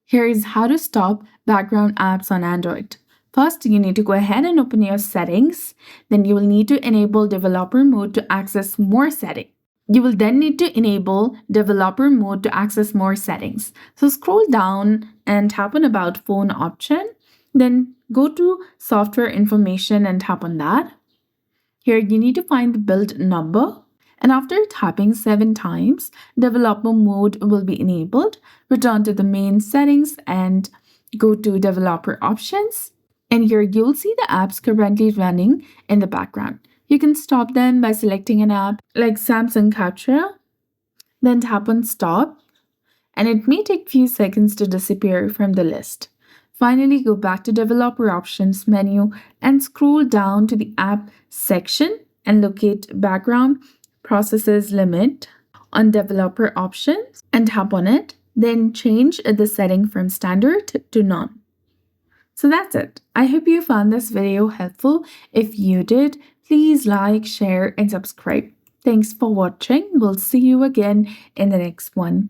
Here is how to stop background apps on Android. First, you need to go ahead and open your settings. Then you will need to enable developer mode to access more settings. You will then need to enable developer mode to access more settings. So scroll down and tap on about phone option. Then go to software information and tap on that. Here you need to find the build number. And after tapping 7 times, developer mode will be enabled. Return to the main settings and go to developer options. And here you'll see the apps currently running in the background. You can stop them by selecting an app like Samsung Capture, then tap on stop, and it may take few seconds to disappear from the list. Finally, go back to developer options menu and scroll down to the app section and locate background processes limit on developer options and tap on it. Then change the setting from standard to none. So that's it. I hope you found this video helpful. If you did, please like, share, and subscribe. Thanks for watching. We'll see you again in the next one.